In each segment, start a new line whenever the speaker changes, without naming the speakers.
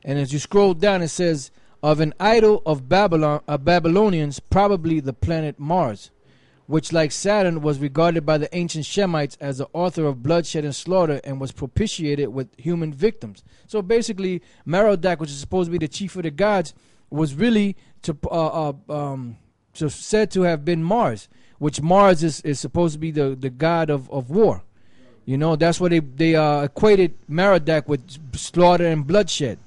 And as you scroll down, it says, of an idol of Babylonians, probably the planet Mars, which, like Saturn, was regarded by the ancient Shemites as the author of bloodshed and slaughter and was propitiated with human victims. So basically, Merodach, which is supposed to be the chief of the gods, was really said to have been Mars, which Mars is supposed to be the god of war. You know, that's why they equated Merodach with slaughter and bloodshed.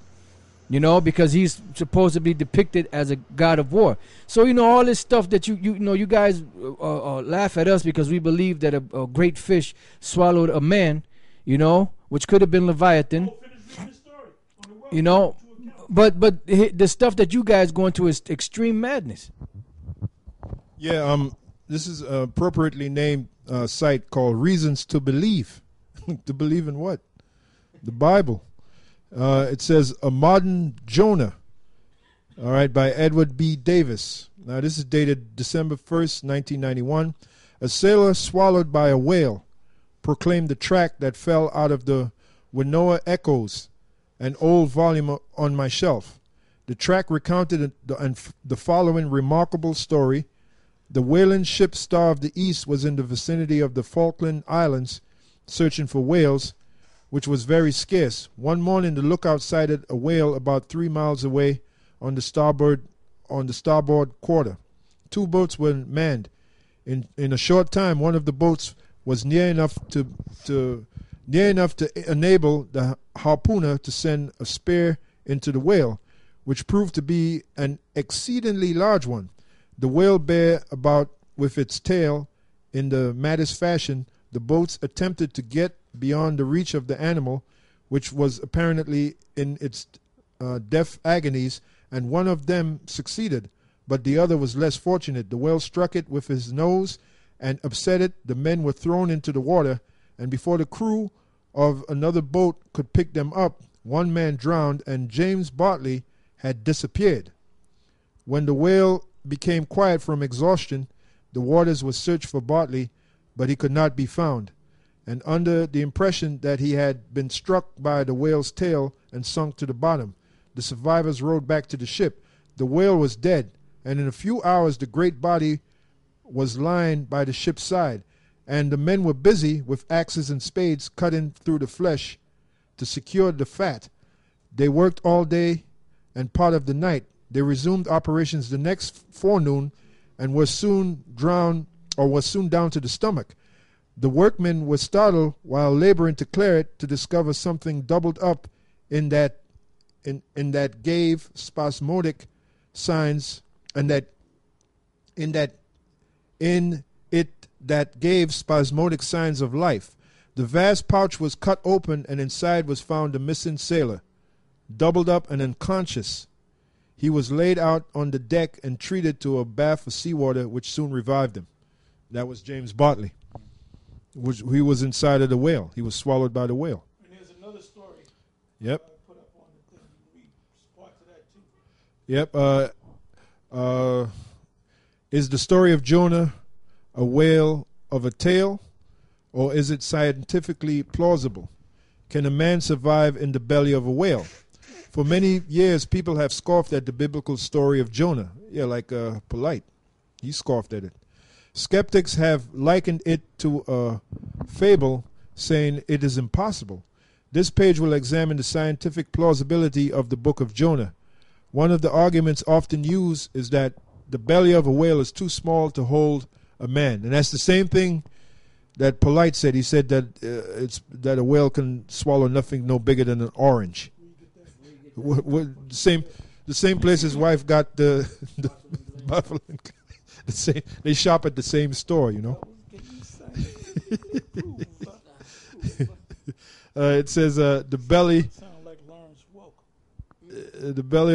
You know, because he's supposed to be depicted as a god of war. So, you know, all this stuff that you know, you guys laugh at us because we believe that a great fish swallowed a man, you know, which could have been Leviathan. You know, but the stuff that you guys go into is extreme madness.
Yeah, this is an appropriately named site called Reasons to Believe. To believe in what? The Bible. It says A Modern Jonah, all right, by Edward B. Davis. Now, this is dated December 1st, 1991. A sailor swallowed by a whale proclaimed the tract that fell out of the Winnoa Echoes, an old volume on my shelf. The tract recounted the following remarkable story. The whaling ship Star of the East was in the vicinity of the Falkland Islands searching for whales, which was very scarce. One morning, the lookout sighted a whale about 3 miles away on the starboard quarter. 2 boats were manned. In a short time, one of the boats was near enough to enable the harpooner to send a spear into the whale, which proved to be an exceedingly large one. The whale bare about with its tail in the maddest fashion. The boats attempted to get beyond the reach of the animal, which was apparently in its death agonies, and one of them succeeded, but the other was less fortunate. The whale struck it with his nose and upset it. The men were thrown into the water, and before the crew of another boat could pick them up, one man drowned, and James Bartley had disappeared. When the whale became quiet from exhaustion, the waters were searched for Bartley, but he could not be found. And under the impression that he had been struck by the whale's tail and sunk to the bottom, the survivors rowed back to the ship. The whale was dead, and in a few hours the great body was lying by the ship's side, and the men were busy with axes and spades cutting through the flesh to secure the fat. They worked all day and part of the night. They resumed operations the next forenoon and was soon down to the stomach. The workmen were startled while laboring to clear it to discover something doubled up in that gave spasmodic signs that gave spasmodic signs of life. The vast pouch was cut open, and inside was found the missing sailor, doubled up and unconscious. He was laid out on the deck and treated to a bath of seawater, which soon revived him. That was James Bartley. He was inside of the whale. He was swallowed by the whale.
And there's another story.
Yep.
Put up on the thing. You read parts of that too.
Yep. Is the story of Jonah a whale of a tale, or is it scientifically plausible? Can a man survive in the belly of a whale? For many years, people have scoffed at the biblical story of Jonah. Yeah, like Polite. He scoffed at it. Skeptics have likened it to a fable, saying it is impossible. This page will examine the scientific plausibility of the book of Jonah. One of the arguments often used is that the belly of a whale is too small to hold a man. And that's the same thing that Polite said. He said that that a whale can swallow nothing no bigger than an orange. The same place his wife got the buffalo. They shop at the same store, you know. It says the belly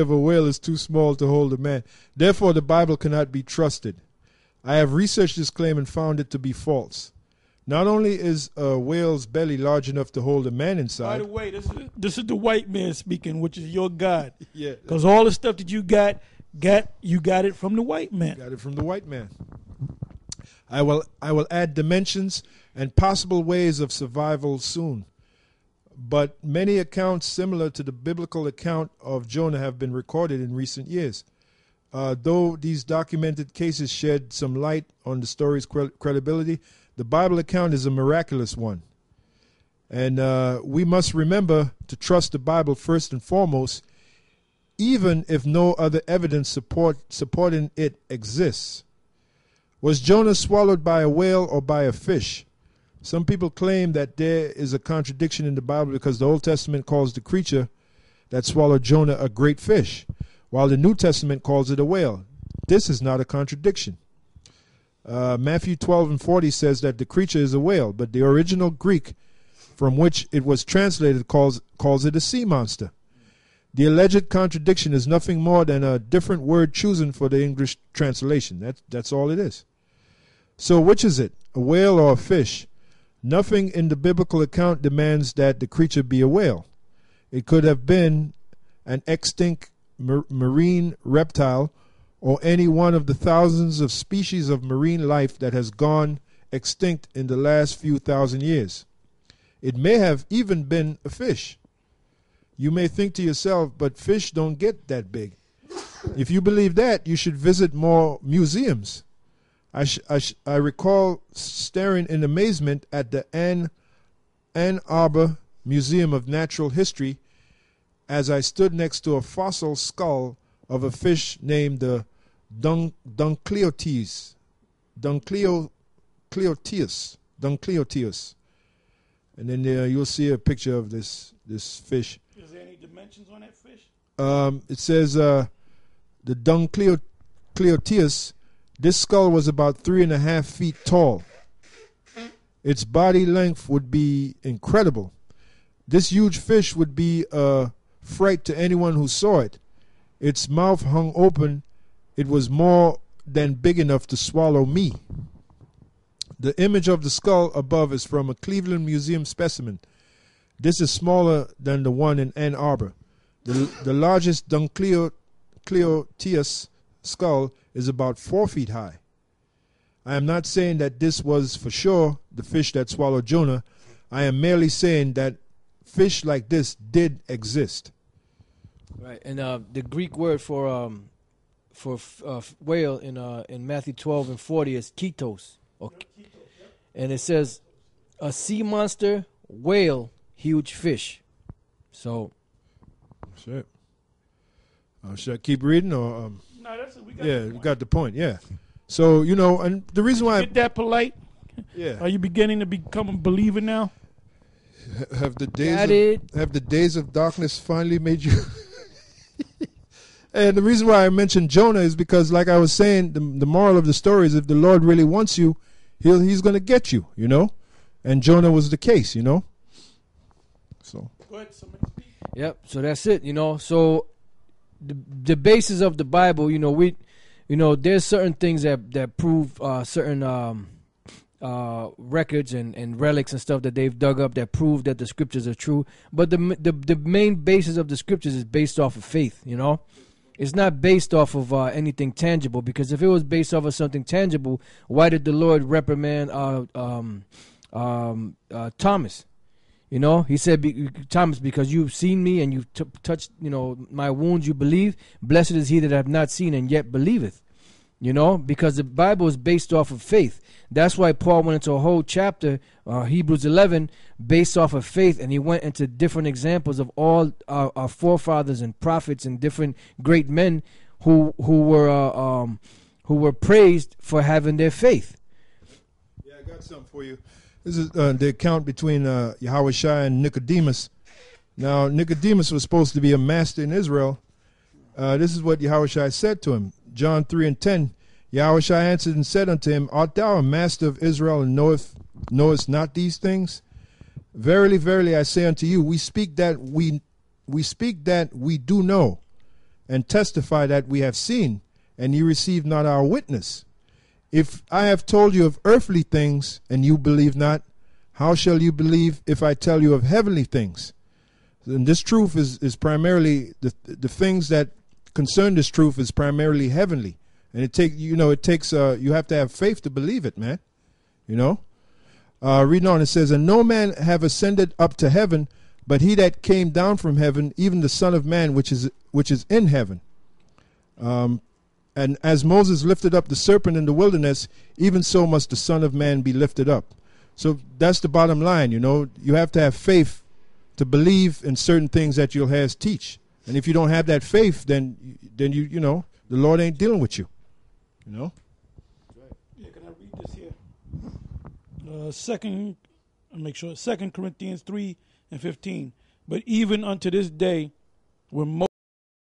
of a whale is too small to hold a man. Therefore, the Bible cannot be trusted. I have researched this claim and found it to be false. Not only is a whale's belly large enough to hold a man inside.
By the way, this is the white man speaking, which is your God.
Yeah.
Because all the stuff that you got it from the white man.
Got it from the white man. I will add dimensions and possible ways of survival soon. but many accounts similar to the biblical account of Jonah have been recorded in recent years. Though these documented cases shed some light on the story's credibility, the Bible account is a miraculous one. And we must remember to trust the Bible first and foremost, even if no other evidence supporting it exists. Was Jonah swallowed by a whale or by a fish? Some people claim that there is a contradiction in the Bible because the Old Testament calls the creature that swallowed Jonah a great fish, while the New Testament calls it a whale. This is not a contradiction. Matthew 12:40 says that the creature is a whale, but the original Greek from which it was translated calls it a sea monster. The alleged contradiction is nothing more than a different word chosen for the English translation. That's all it is. So which is it, a whale or a fish? Nothing in the biblical account demands that the creature be a whale. It could have been an extinct marine reptile or any one of the thousands of species of marine life that has gone extinct in the last few thousand years. It may have even been a fish. You may think to yourself, but fish don't get that big. If you believe that, you should visit more museums. I recall staring in amazement at the Ann Arbor Museum of Natural History as I stood next to a fossil skull of a fish named the Duncleoteus. And then you'll see a picture of this fish.
Is there any dimensions on that fish?
It says the Duncleoteus, this skull was about 3.5 feet tall. Its body length would be incredible. This huge fish would be a fright to anyone who saw it. Its mouth hung open. It was more than big enough to swallow me. The image of the skull above is from a Cleveland Museum specimen. This is smaller than the one in Ann Arbor. The largest Duncleoteus skull is about 4 feet high. I am not saying that this was for sure the fish that swallowed Jonah. I am merely saying that fish like this did exist.
Right, and the Greek word for whale in Matthew 12:40 is ketos, and it says a sea monster, whale, huge fish. So,
that's it. Should I keep reading or?
No, that's it. We
got the point. Yeah. So and the reason why
get that polite.
Yeah.
Are you beginning to become a believer now?
Have the days of darkness finally made you? And the reason why I mentioned Jonah is because, like I was saying, the moral of the story is if the Lord really wants you, He's going to get you. And Jonah was the case. So.
Go ahead, somebody speak.
Yep. So that's it. So the basis of the Bible, there's certain things that prove certain records and relics and stuff that they've dug up that prove that the scriptures are true. But the main basis of the scriptures is based off of faith. It's not based off of anything tangible, because if it was based off of something tangible, why did the Lord reprimand Thomas? He said, Thomas, because you've seen me and you've touched, my wounds, you believe. Blessed is he that have not seen and yet believeth. Because the Bible is based off of faith. That's why Paul went into a whole chapter, Hebrews 11, based off of faith, and he went into different examples of all our forefathers and prophets and different great men who were praised for having their faith.
Yeah, I got something for you. This is the account between Yahushua and Nicodemus. Now, Nicodemus was supposed to be a master in Israel. This is what Yahushua said to him. John 3:10. Yahushua answered and said unto him, Art thou a master of Israel, and knowest not these things? Verily, verily, I say unto you, we speak that we do know, and testify that we have seen, and ye receive not our witness. If I have told you of earthly things, and you believe not, how shall you believe if I tell you of heavenly things? And this truth is primarily the things that concern this truth is primarily heavenly. And it takes you have to have faith to believe it, man. Reading on, it says, And no man have ascended up to heaven, but he that came down from heaven, even the Son of Man, which is in heaven. And as Moses lifted up the serpent in the wilderness, even so must the Son of Man be lifted up. So that's the bottom line, you know. You have to have faith to believe in certain things that you'll have teach. And if you don't have that faith, then you know, the Lord ain't dealing with you. You know?
Yeah, can I read this here? Second Corinthians 3:15. But even unto this day, when